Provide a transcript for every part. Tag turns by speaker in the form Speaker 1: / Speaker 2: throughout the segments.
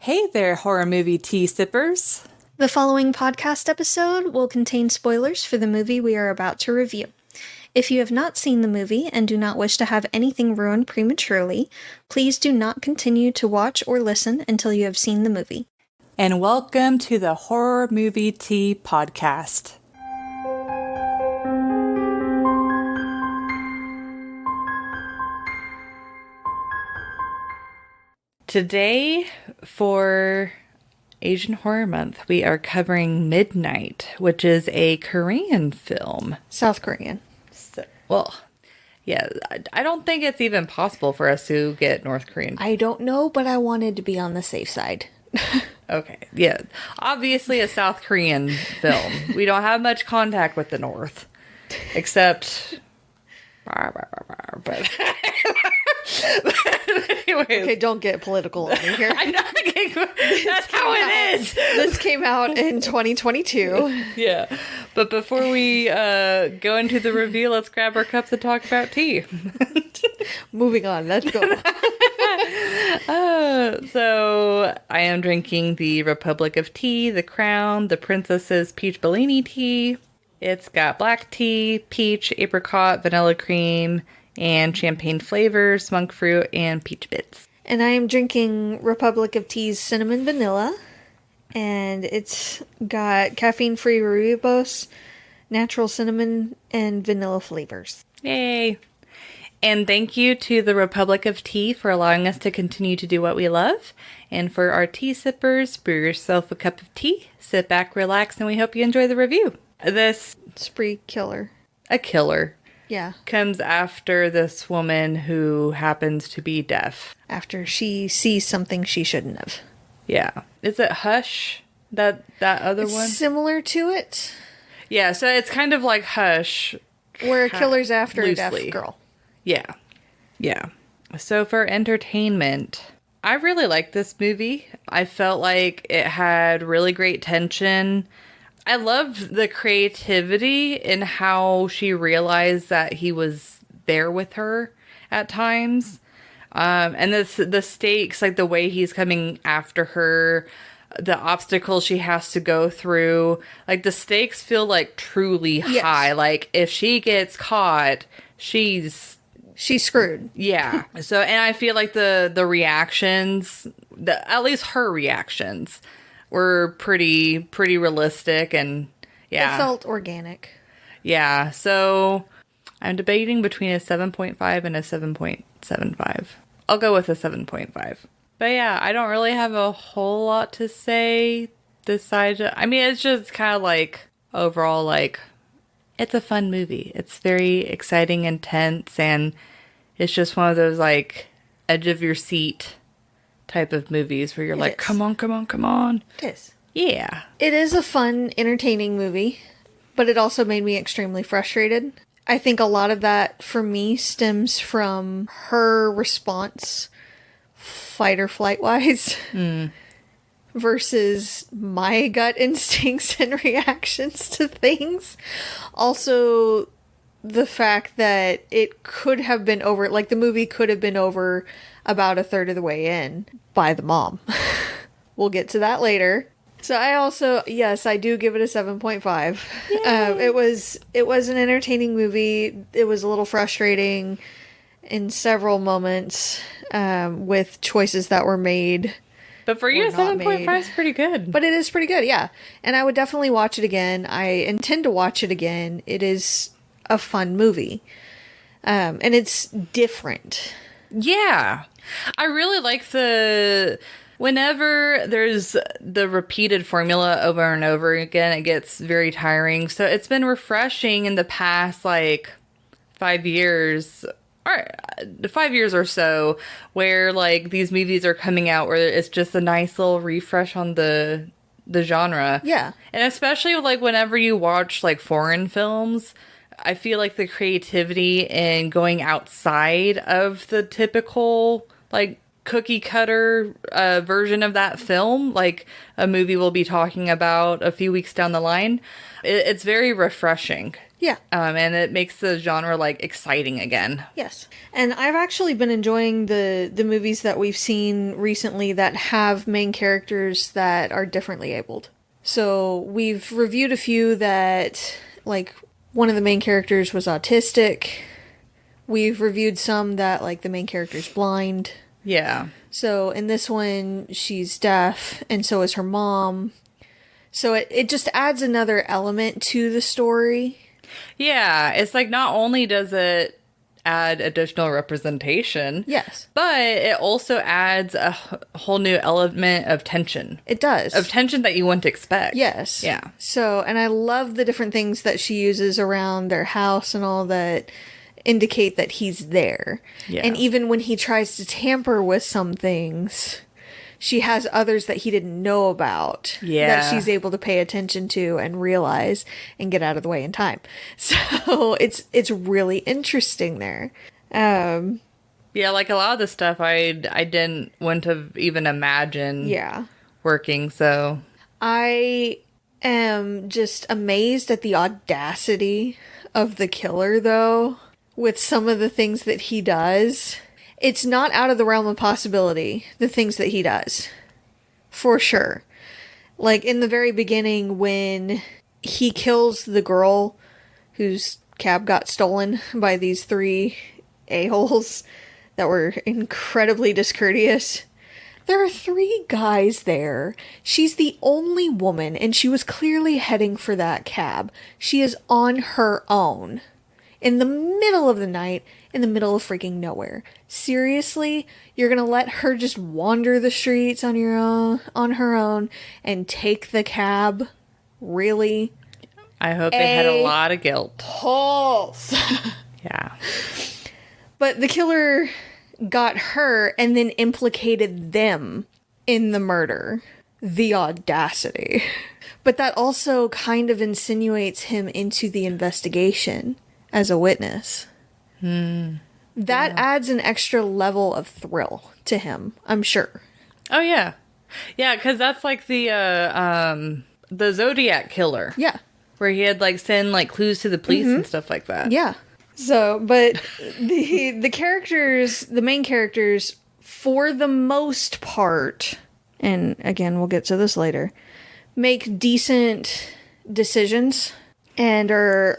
Speaker 1: Hey there, horror movie tea sippers.
Speaker 2: The following podcast episode will contain spoilers for the movie we are about to review. If you have not seen the movie and do not wish to have anything ruined prematurely, please do not continue to watch or listen until you have seen the movie.
Speaker 1: And welcome to the Horror Movie Tea Podcast. Today, for Asian Horror Month, we are covering Midnight, which is a Korean film.
Speaker 2: South Korean.
Speaker 1: I don't think it's even possible for us to get North Korean.
Speaker 2: I don't know, but I wanted to be on the safe side.
Speaker 1: Okay, yeah. Obviously a South Korean film. We don't have much contact with the North. Except... But anyways.
Speaker 2: Okay, don't get political over here.
Speaker 1: I'm not getting... That's how it is!
Speaker 2: This came out in 2022.
Speaker 1: Yeah. But before we go into the review, let's grab our cups and talk about tea.
Speaker 2: Moving on, let's go.
Speaker 1: So I am drinking the Republic of Tea, the Crown, the Princess's Peach Bellini tea. It's got black tea, peach, apricot, vanilla cream, and champagne flavors, monk fruit, and peach bits.
Speaker 2: And I am drinking Republic of Tea's Cinnamon Vanilla. And it's got caffeine-free rooibos, natural cinnamon, and vanilla flavors.
Speaker 1: Yay! And thank you to the Republic of Tea for allowing us to continue to do what we love. And for our tea sippers, brew yourself a cup of tea, sit back, relax, and we hope you enjoy the review. This
Speaker 2: Spree killer.
Speaker 1: A killer.
Speaker 2: Yeah.
Speaker 1: Comes after this woman who happens to be deaf.
Speaker 2: After she sees something she shouldn't have.
Speaker 1: Yeah. Is it Hush? That other
Speaker 2: It's
Speaker 1: one?
Speaker 2: similar to it.
Speaker 1: Yeah, so it's kind of like Hush.
Speaker 2: Where a killer's after
Speaker 1: loosely.
Speaker 2: a deaf girl.
Speaker 1: Yeah. Yeah. So for entertainment, I really liked this movie. I felt like it had really great tension. I loved the creativity in how she realized that he was there with her at times. And the stakes, like the way he's coming after her, the obstacles she has to go through, like the stakes feel like truly high. Like if she gets caught, she's
Speaker 2: screwed.
Speaker 1: Yeah. So, and I feel like the reactions, at least her reactions, were pretty realistic, and yeah.
Speaker 2: It felt organic.
Speaker 1: Yeah. So I'm debating between a 7.5 and a 7.75. I'll go with a 7.5. But yeah, I don't really have a whole lot to say I mean, it's just kind of like overall, like, it's a fun movie. It's very exciting, intense, and it's just one of those like edge of your seat type of movies where you're like, come on, come on, come on.
Speaker 2: It is.
Speaker 1: Yeah.
Speaker 2: It is a fun, entertaining movie, but it also made me extremely frustrated. I think a lot of that for me stems from her response, fight or flight wise, versus my gut instincts and reactions to things. Also, the fact that it could have been over, like the movie could have been over about a third of the way in by the mom. We'll get to that later. So I also, yes, I do give it a 7.5. It was an entertaining movie. It was a little frustrating in several moments with choices that were made.
Speaker 1: But for you, 7.5 is pretty good.
Speaker 2: But it is pretty good, yeah. And I would definitely watch it again. I intend to watch it again. It is a fun movie. And it's different.
Speaker 1: Yeah. I really like whenever there's the repeated formula over and over again, it gets very tiring. So it's been refreshing in the past, like, 5 years, or 5 years or so, where, like, these movies are coming out where it's just a nice little refresh on the genre.
Speaker 2: Yeah.
Speaker 1: And especially, like, whenever you watch, like, foreign films, I feel like the creativity in going outside of the typical, like, cookie cutter version of that film, like a movie we'll be talking about a few weeks down the line, it's very refreshing.
Speaker 2: Yeah.
Speaker 1: And it makes the genre like exciting again.
Speaker 2: Yes. And I've actually been enjoying the movies that we've seen recently that have main characters that are differently abled. So we've reviewed a few that, like, one of the main characters was autistic. We've reviewed some that, like, the main character's blind.
Speaker 1: Yeah.
Speaker 2: So in this one, she's deaf, and so is her mom. So it just adds another element to the story.
Speaker 1: Yeah, it's like not only does it add additional representation,
Speaker 2: Yes.
Speaker 1: but it also adds a whole new element of tension.
Speaker 2: It does.
Speaker 1: Of tension that you wouldn't expect.
Speaker 2: Yes.
Speaker 1: Yeah.
Speaker 2: So, and I love the different things that she uses around their house and all that indicate that he's there.
Speaker 1: Yeah.
Speaker 2: And even when he tries to tamper with some things, she has others that he didn't know about
Speaker 1: Yeah.
Speaker 2: that she's able to pay attention to and realize and get out of the way in time. So it's really interesting there.
Speaker 1: Yeah, like a lot of the stuff wouldn't have even imagined
Speaker 2: Yeah.
Speaker 1: working, so
Speaker 2: I am just amazed at the audacity of the killer, though, with some of the things that he does. It's not out of the realm of possibility, the things that he does. For sure. Like, in the very beginning, when he kills the girl whose cab got stolen by these 3 a-holes that were incredibly discourteous. There are 3 guys there. She's the only woman, and she was clearly heading for that cab. She is on her own. In the middle of the night, in the middle of freaking nowhere. Seriously? You're gonna let her just wander the streets on her own, and take the cab? Really?
Speaker 1: I hope they had a lot of guilt.
Speaker 2: Pulse!
Speaker 1: Yeah.
Speaker 2: But the killer got her and then implicated them in the murder. The audacity. But that also kind of insinuates him into the investigation as a witness. That adds an extra level of thrill to him, I'm sure.
Speaker 1: Oh yeah. Yeah, because that's like the Zodiac killer.
Speaker 2: Yeah.
Speaker 1: Where he had like send like clues to the police and stuff like that.
Speaker 2: Yeah. So, but the characters, the main characters, for the most part, and again, we'll get to this later, make decent decisions and are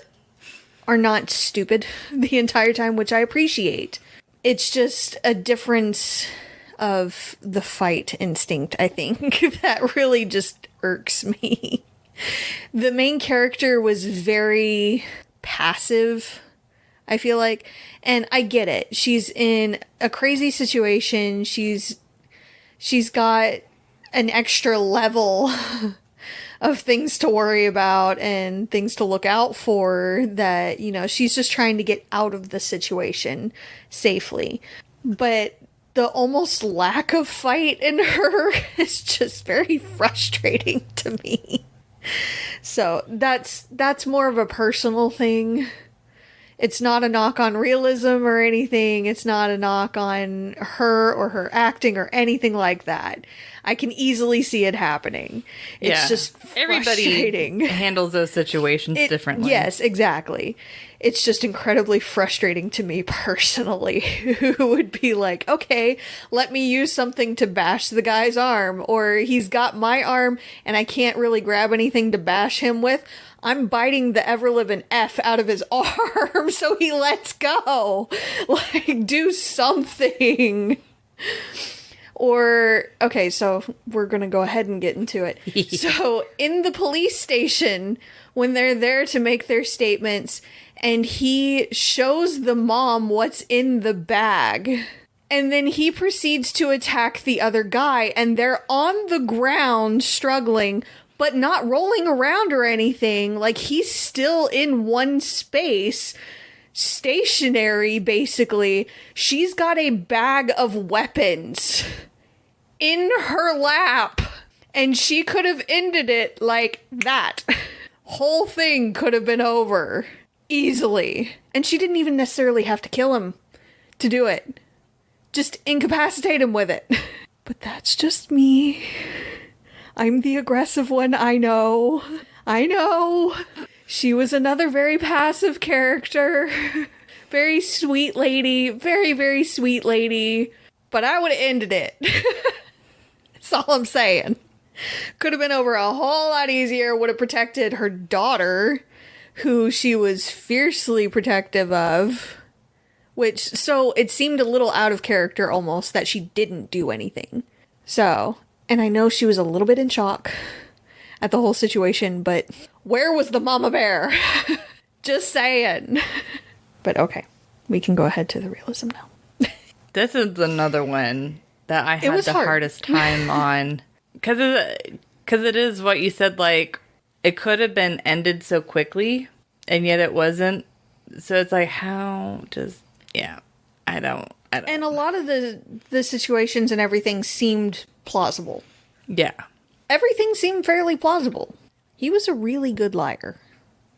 Speaker 2: not stupid the entire time, which I appreciate. It's just a difference of the fight instinct, I think, that really just irks me. The main character was very passive, I feel like, and I get it. She's in a crazy situation. She's got an extra level of things to worry about and things to look out for that, you know, she's just trying to get out of the situation safely. But the almost lack of fight in her is just very frustrating to me. So that's more of a personal thing. It's not a knock on realism or anything. It's not a knock on her or her acting or anything like that. I can easily see it happening. It's just frustrating.
Speaker 1: Everybody handles those situations differently.
Speaker 2: Yes, exactly. It's just incredibly frustrating to me personally, who would be like, okay, let me use something to bash the guy's arm, or he's got my arm and I can't really grab anything to bash him with. I'm biting the ever-living F out of his arm so he lets go. Like, do something. Or, okay, so we're going to go ahead and get into it. So, in the police station, when they're there to make their statements, and he shows the mom what's in the bag, and then he proceeds to attack the other guy, and they're on the ground struggling, but not rolling around or anything. Like, he's still in one space, stationary, basically. She's got a bag of weapons in her lap, and she could have ended it like that. Whole thing could have been over easily. And she didn't even necessarily have to kill him to do it. Just incapacitate him with it. But that's just me. I'm the aggressive one, I know. She was another very passive character. Very sweet lady. Very, very sweet lady. But I would have ended it. That's all I'm saying. Could have been over a whole lot easier. Would have protected her daughter, who she was fiercely protective of. Which, so it seemed a little out of character almost that she didn't do anything. So, and I know she was a little bit in shock at the whole situation, but where was the mama bear? Just saying. But okay, we can go ahead to the realism now.
Speaker 1: This is another one that I had the
Speaker 2: hard.
Speaker 1: hardest time on. Because it is what you said, like, it could have been ended so quickly, and yet it wasn't. So it's like, how does... Yeah, I don't.
Speaker 2: And a lot of the situations and everything seemed plausible.
Speaker 1: Yeah.
Speaker 2: Everything seemed fairly plausible. He was a really good liar.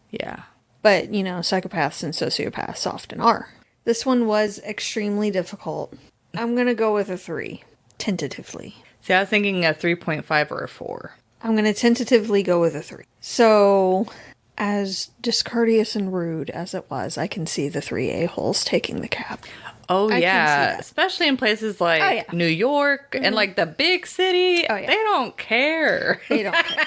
Speaker 1: Yeah.
Speaker 2: But, you know, psychopaths and sociopaths often are. This one was extremely difficult. I'm going to go with a 3, tentatively.
Speaker 1: See, I was thinking a 3.5 or a 4.
Speaker 2: I'm going to tentatively go with a 3. So, as discourteous and rude as it was, I can see the 3 a-holes taking the cab.
Speaker 1: Oh,
Speaker 2: I
Speaker 1: yeah.
Speaker 2: can see that.
Speaker 1: Especially in places like New York and like the big city. Oh, yeah. They don't care.
Speaker 2: They don't care.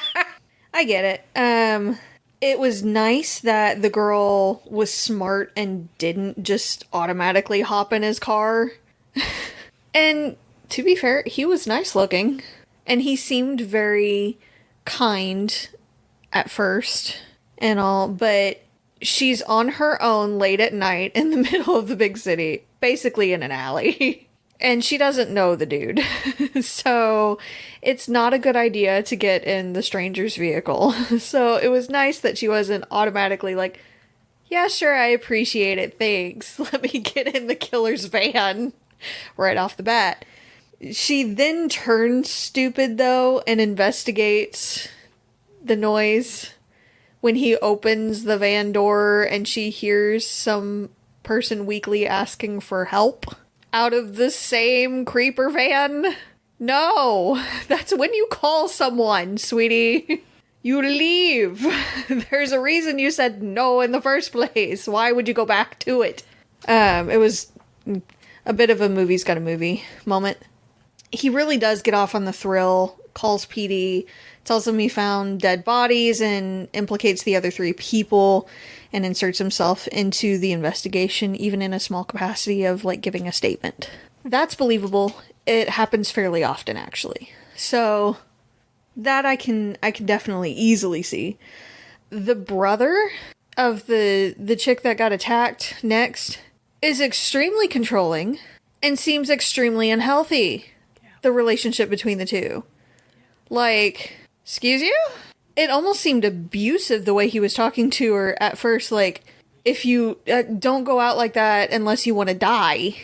Speaker 2: I get it. It was nice that the girl was smart and didn't just automatically hop in his car. And to be fair, he was nice looking. And he seemed very kind at first and all, but she's on her own late at night in the middle of the big city, basically in an alley. And she doesn't know the dude. So it's not a good idea to get in the stranger's vehicle. So it was nice that she wasn't automatically like, yeah, sure, I appreciate it, thanks. Let me get in the killer's van right off the bat. She then turns stupid, though, and investigates the noise when he opens the van door and she hears some person weakly asking for help out of the same creeper van. No, that's when you call someone, sweetie. You leave. There's a reason you said no in the first place. Why would you go back to it? It was a bit of a movie's got a movie moment. He really does get off on the thrill, calls PD, tells him he found dead bodies and implicates the other 3 people and inserts himself into the investigation, even in a small capacity of, like, giving a statement. That's believable. It happens fairly often, actually. So, that I can definitely easily see. The brother of the chick that got attacked next is extremely controlling and seems extremely unhealthy. The relationship between the two. Like, excuse you? It almost seemed abusive the way he was talking to her at first. Like, if you don't go out like that unless you want to die.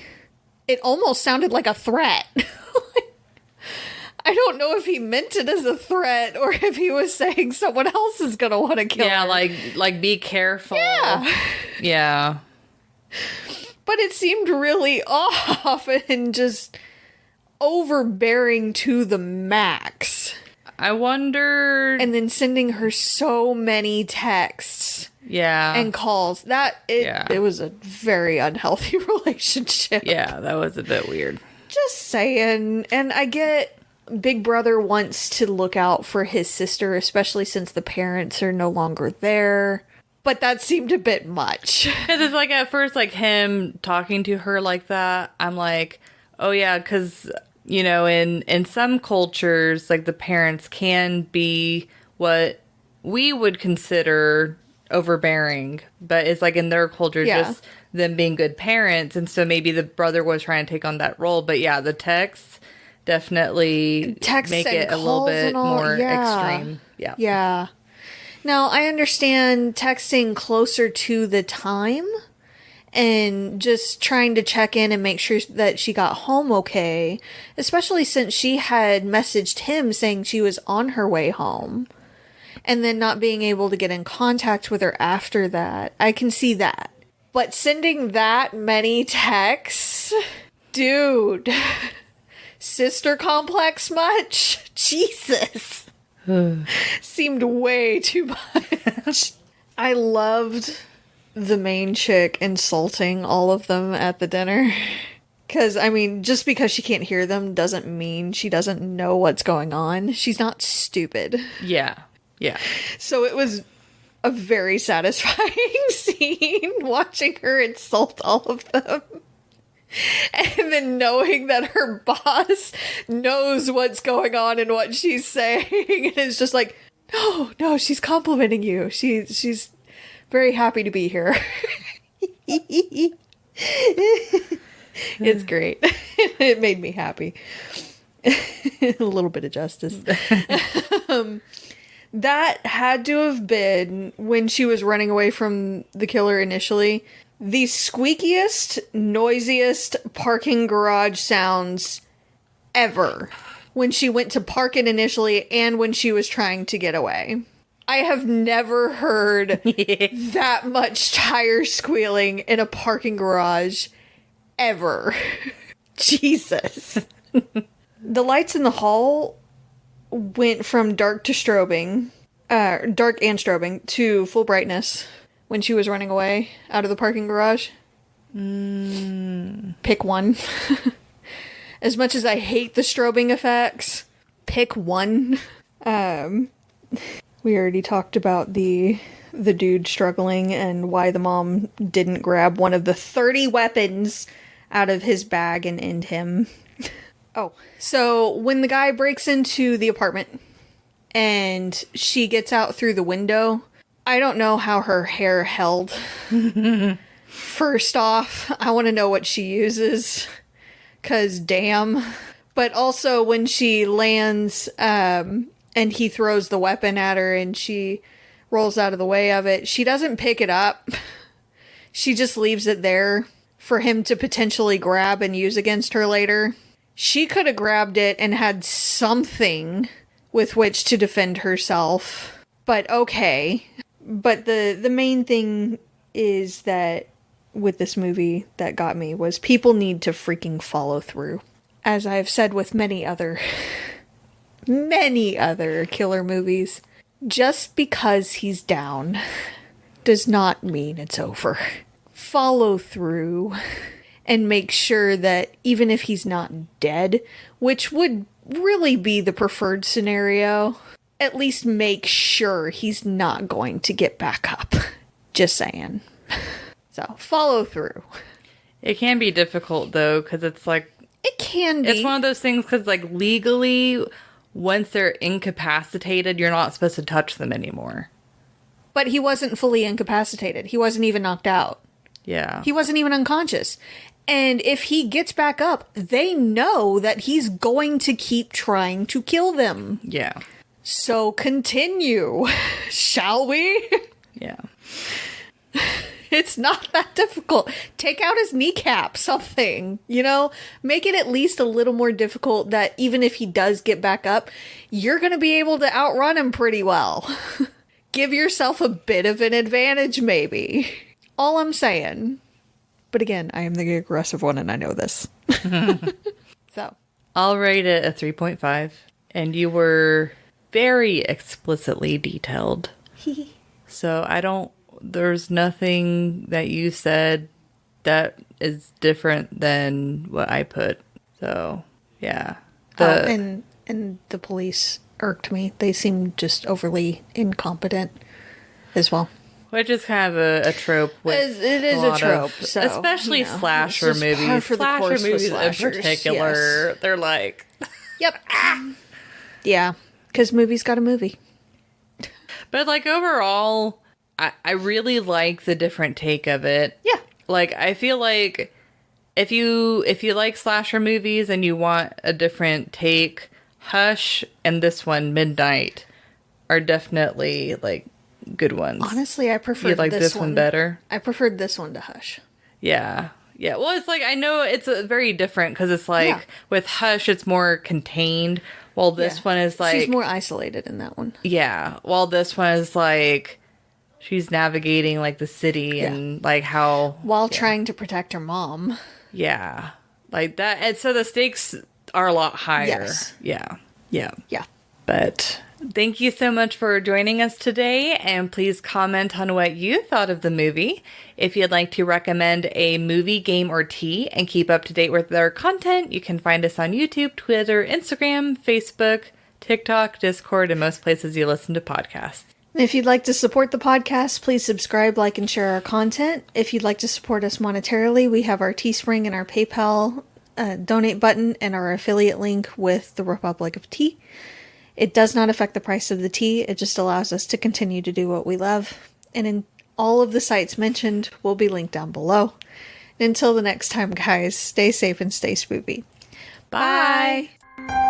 Speaker 2: It almost sounded like a threat. I don't know if he meant it as a threat or if he was saying someone else is going to want to kill her.
Speaker 1: Yeah, like be careful.
Speaker 2: Yeah.
Speaker 1: Yeah.
Speaker 2: But it seemed really off and just overbearing to the max.
Speaker 1: I wonder...
Speaker 2: And then sending her so many texts.
Speaker 1: Yeah.
Speaker 2: And calls. It was a very unhealthy relationship.
Speaker 1: Yeah, that was a bit weird.
Speaker 2: Just saying. And I get Big Brother wants to look out for his sister, especially since the parents are no longer there. But that seemed a bit much.
Speaker 1: Because it's like at first, like him talking to her like that, I'm like, oh yeah, because... You know, in some cultures, like the parents can be what we would consider overbearing, but it's like in their culture, just them being good parents. And so maybe the brother was trying to take on that role. But yeah, the texts definitely make it a little bit more extreme. Yeah.
Speaker 2: Yeah. Now, I understand texting closer to the time and just trying to check in and make sure that she got home okay, especially since she had messaged him saying she was on her way home, and then not being able to get in contact with her after that. I can see that. But sending that many texts? Dude. Sister complex much? Jesus. Seemed way too much. I loved the main chick insulting all of them at the dinner. Because, I mean, just because she can't hear them doesn't mean she doesn't know what's going on. She's not stupid.
Speaker 1: Yeah. Yeah.
Speaker 2: So it was a very satisfying scene watching her insult all of them. And then knowing that her boss knows what's going on and what she's saying. And it's just like, no, she's complimenting you. She's very happy to be here. It's great. It made me happy. A little bit of justice. That had to have been, when she was running away from the killer initially, the squeakiest, noisiest parking garage sounds ever. When she went to park it initially and when she was trying to get away. I have never heard that much tire squealing in a parking garage ever. Jesus. The lights in the hall went from dark and strobing to full brightness when she was running away out of the parking garage. Pick one. As much as I hate the strobing effects, pick one. We already talked about the dude struggling and why the mom didn't grab one of the 30 weapons out of his bag and end him. Oh, so when the guy breaks into the apartment and she gets out through the window, I don't know how her hair held. First off, I want to know what she uses, 'cause damn. But also when she lands, and he throws the weapon at her and she rolls out of the way of it, she doesn't pick it up. She just leaves it there for him to potentially grab and use against her later. She could have grabbed it and had something with which to defend herself. But okay. But the main thing is that with this movie that got me was people need to freaking follow through. As I've said with many other killer movies, just because he's down does not mean it's over. Follow through and make sure that even if he's not dead, which would really be the preferred scenario, at least make sure he's not going to get back up. Just saying. So, follow through.
Speaker 1: It can be difficult, though, because it's like...
Speaker 2: It can be.
Speaker 1: It's one of those things, because, like, legally, once they're incapacitated, you're not supposed to touch them anymore.
Speaker 2: But he wasn't fully incapacitated. He wasn't even knocked out.
Speaker 1: Yeah.
Speaker 2: He wasn't even unconscious. And if he gets back up, they know that he's going to keep trying to kill them.
Speaker 1: Yeah.
Speaker 2: So continue, shall we?
Speaker 1: Yeah.
Speaker 2: It's not that difficult. Take out his kneecap, something, Make it at least a little more difficult that even if he does get back up, you're going to be able to outrun him pretty well. Give yourself a bit of an advantage, maybe. All I'm saying. But again, I am the aggressive one and I know this. So.
Speaker 1: I'll rate it a 3.5. And you were very explicitly detailed. So there's nothing that you said that is different than what I put. So, yeah.
Speaker 2: And the police irked me. They seemed just overly incompetent as well.
Speaker 1: Which is kind of a trope. With
Speaker 2: it is a trope. So,
Speaker 1: especially slasher movies. Slasher movies in particular. Yes. They're like...
Speaker 2: Yep. Yeah. Because movies got a movie.
Speaker 1: But like overall, I really like the different take of it.
Speaker 2: Yeah.
Speaker 1: Like I feel like if you like slasher movies and you want a different take, Hush and this one, Midnight, are definitely like good ones.
Speaker 2: Honestly, I preferred
Speaker 1: this one better.
Speaker 2: I preferred this one to Hush.
Speaker 1: Yeah. Yeah. Well, it's like I know it's very different because it's like with Hush, it's more contained. While this one is like...
Speaker 2: She's more isolated in that one.
Speaker 1: Yeah. While this one is like... She's navigating like the city and like how...
Speaker 2: While trying to protect her mom.
Speaker 1: Yeah. Like that. And so the stakes are a lot higher.
Speaker 2: Yes.
Speaker 1: Yeah. Yeah.
Speaker 2: Yeah.
Speaker 1: But thank you so much for joining us today, and please comment on what you thought of the movie. If you'd like to recommend a movie, game, or tea and keep up to date with our content, you can find us on YouTube, Twitter, Instagram, Facebook, TikTok, Discord, and most places you listen to podcasts.
Speaker 2: If you'd like to support the podcast, please subscribe, like, and share our content. If you'd like to support us monetarily, we have our Teespring and our PayPal donate button and our affiliate link with the Republic of Tea. It does not affect the price of the tea. It just allows us to continue to do what we love. And in all of the sites mentioned will be linked down below. And until the next time, guys, stay safe and stay spoopy.
Speaker 1: Bye.
Speaker 2: Bye.